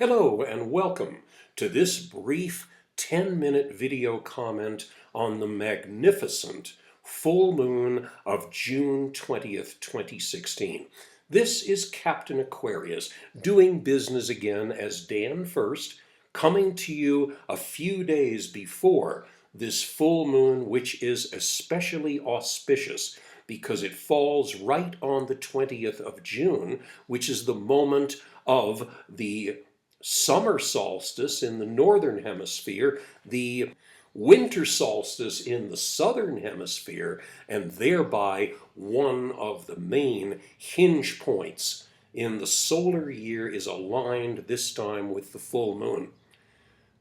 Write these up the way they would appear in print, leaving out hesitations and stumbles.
Hello and welcome to this brief 10-minute video comment on the magnificent full moon of June 20th, 2016. This is Captain Aquarius doing business again as Dan First, coming to you a few days before this full moon, which is especially auspicious because it falls right on the 20th of June, which is the moment of the summer solstice in the northern hemisphere, the winter solstice in the southern hemisphere, and thereby one of the main hinge points in the solar year is aligned this time with the full moon.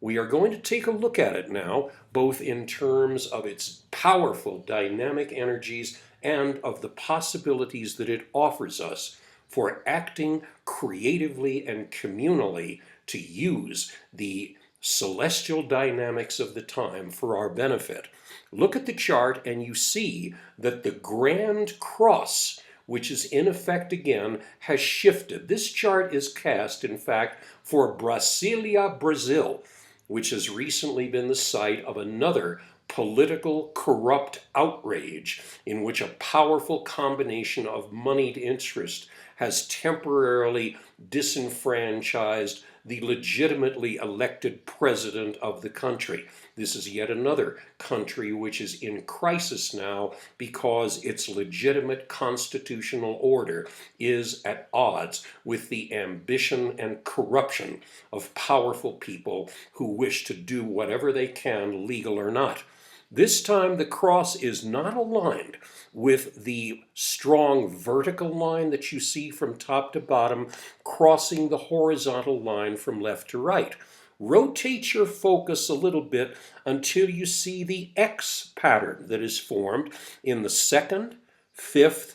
We are going to take a look at it now, both in terms of its powerful dynamic energies and of the possibilities that it offers us for acting creatively and communally to use the celestial dynamics of the time for our benefit. Look at the chart and you see that the Grand Cross, which is in effect again, has shifted. This chart is cast, in fact, for Brasilia, Brazil, which has recently been the site of another political corrupt outrage in which a powerful combination of moneyed interest has temporarily disenfranchised the legitimately elected president of the country. This is yet another country which is in crisis now because its legitimate constitutional order is at odds with the ambition and corruption of powerful people who wish to do whatever they can, legal or not. This time the cross is not aligned with the strong vertical line that you see from top to bottom, crossing the horizontal line from left to right. Rotate your focus a little bit until you see the X pattern that is formed in the 2nd, 5th,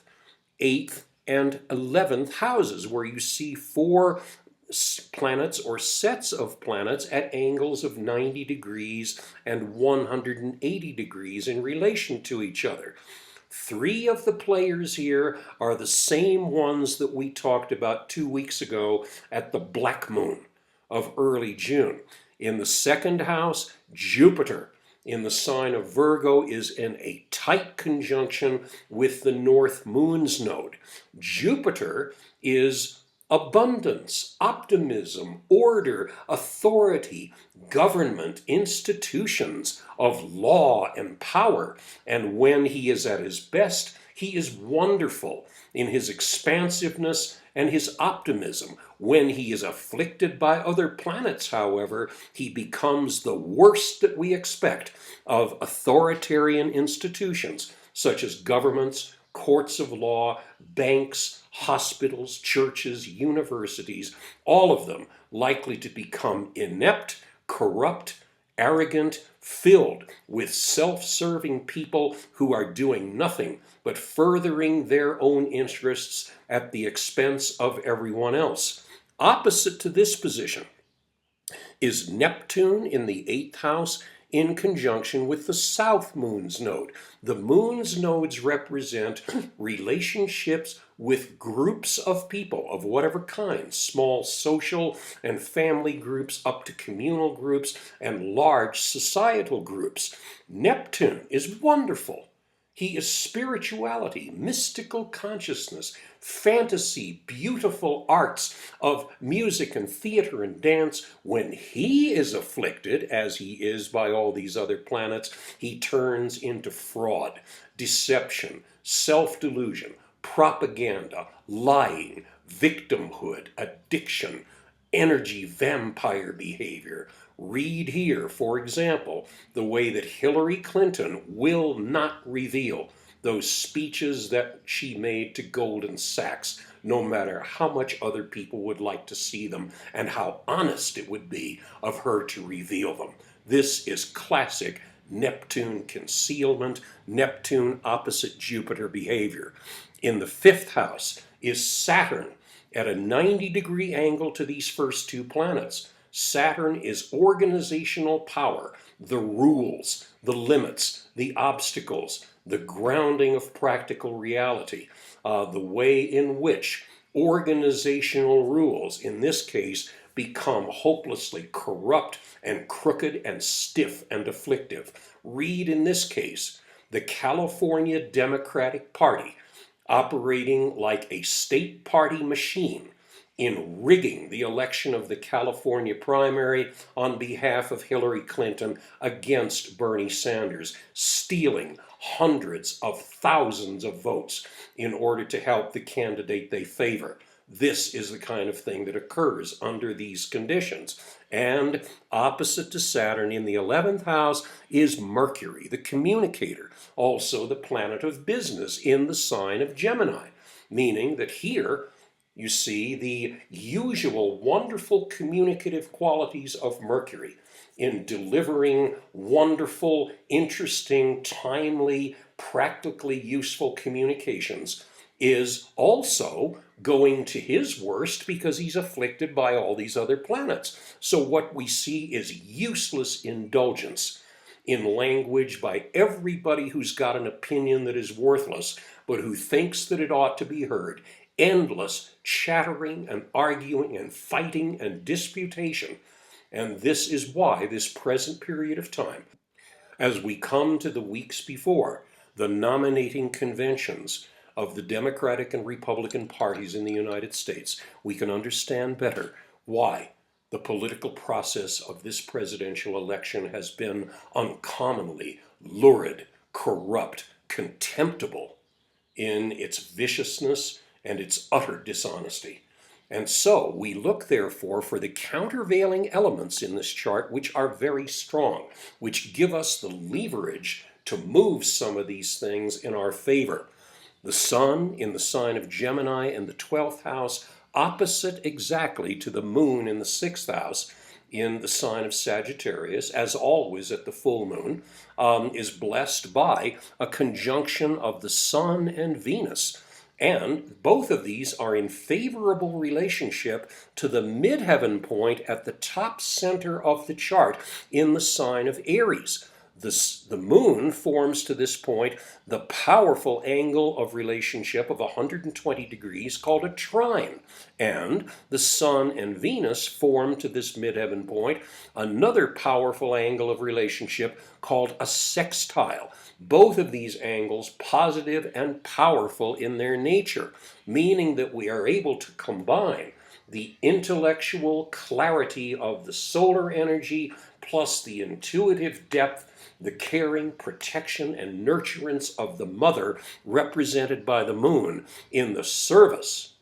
8th, and 11th houses, where you see 4 planets or sets of planets at angles of 90 degrees and 180 degrees in relation to each other. 3 of the players here are the same ones that we talked about 2 weeks ago at the black moon of early June. In the 2nd house, Jupiter in the sign of Virgo is in a tight conjunction with the North Moon's node. Jupiter is abundance, optimism, order, authority, government, institutions of law and power. And when he is at his best, he is wonderful in his expansiveness and his optimism. When he is afflicted by other planets, however, he becomes the worst that we expect of authoritarian institutions, such as governments, courts of law, banks, hospitals, churches, universities, all of them likely to become inept, corrupt, arrogant, filled with self-serving people who are doing nothing but furthering their own interests at the expense of everyone else. Opposite to this position is Neptune in the 8th house in conjunction with the South Moon's node. The Moon's nodes represent relationships with groups of people of whatever kind, small social and family groups up to communal groups and large societal groups. Neptune is wonderful. He is spirituality, mystical consciousness, fantasy, beautiful arts of music and theater and dance. When he is afflicted, as he is by all these other planets, he turns into fraud, deception, self-delusion, propaganda, lying, victimhood, addiction, energy vampire behavior. Read here, for example, the way that Hillary Clinton will not reveal those speeches that she made to Goldman Sachs, no matter how much other people would like to see them and how honest it would be of her to reveal them. This is classic Neptune concealment, Neptune opposite Jupiter behavior. In the 5th house is Saturn at a 90-degree angle to these first 2 planets. Saturn is organizational power, the rules, the limits, the obstacles, the grounding of practical reality, the way in which organizational rules, in this case become hopelessly corrupt and crooked and stiff and afflictive. Read in this case, the California Democratic Party operating like a state party machine in rigging the election of the California primary on behalf of Hillary Clinton against Bernie Sanders, stealing hundreds of thousands of votes in order to help the candidate they favor. This is the kind of thing that occurs under these conditions. And opposite to Saturn in the 11th house is Mercury, the communicator, also the planet of business in the sign of Gemini, meaning that here you see the usual wonderful communicative qualities of Mercury in delivering wonderful, interesting, timely, practically useful communications is also going to his worst because he's afflicted by all these other planets. So what we see is useless indulgence in language by everybody who's got an opinion that is worthless, but who thinks that it ought to be heard. Endless chattering and arguing and fighting and disputation. And this is why this present period of time, as we come to the weeks before the nominating conventions of the Democratic and Republican parties in the United States, we can understand better why the political process of this presidential election has been uncommonly lurid, corrupt, contemptible in its viciousness and its utter dishonesty. And so we look, therefore, for the countervailing elements in this chart which are very strong, which give us the leverage to move some of these things in our favor. The Sun in the sign of Gemini in the 12th house, opposite exactly to the Moon in the 6th house in the sign of Sagittarius, as always at the full moon, is blessed by a conjunction of the Sun and Venus. And both of these are in favorable relationship to the midheaven point at the top center of the chart in the sign of Aries. The moon forms to this point the powerful angle of relationship of 120 degrees called a trine. And the Sun and Venus form to this midheaven point another powerful angle of relationship called a sextile. Both of these angles positive and powerful in their nature, meaning that we are able to combine the intellectual clarity of the solar energy plus the intuitive depth, the caring, protection, and nurturance of the mother represented by the moon in the service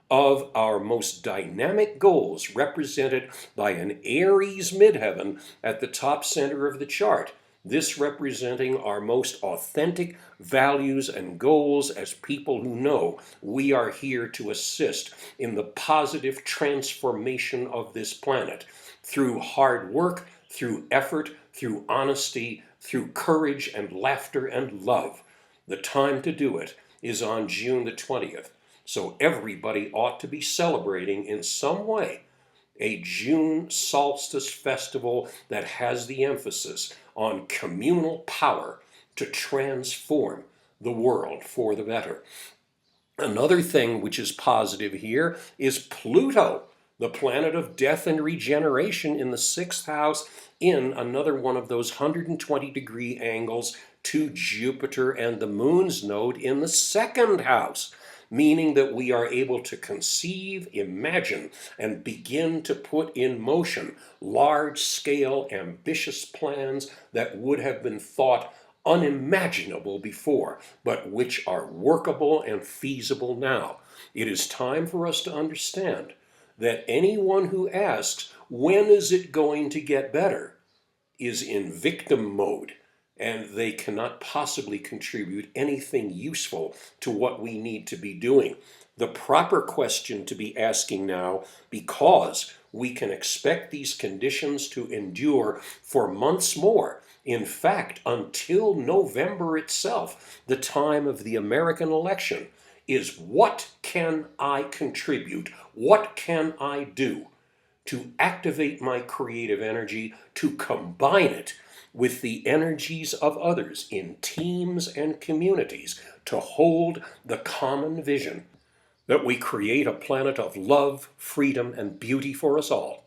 of our most dynamic goals represented by an Aries midheaven at the top center of the chart. This representing our most authentic values and goals as people who know we are here to assist in the positive transformation of this planet through hard work, through effort, through honesty, through courage and laughter and love. The time to do it is on June the 20th. So everybody ought to be celebrating in some way a June solstice festival that has the emphasis on communal power to transform the world for the better. Another thing which is positive here is Pluto, the planet of death and regeneration in the 6th house, in another one of those 120-degree angles to Jupiter and the moon's node in the 2nd house, meaning that we are able to conceive, imagine, and begin to put in motion large-scale, ambitious plans that would have been thought unimaginable before, but which are workable and feasible now. It is time for us to understand that anyone who asks, when is it going to get better, is in victim mode, and they cannot possibly contribute anything useful to what we need to be doing. The proper question to be asking now, because we can expect these conditions to endure for months more, in fact, until November itself, the time of the American election, is what can I contribute? What can I do to activate my creative energy, to combine it with the energies of others in teams and communities to hold the common vision that we create a planet of love, freedom, and beauty for us all.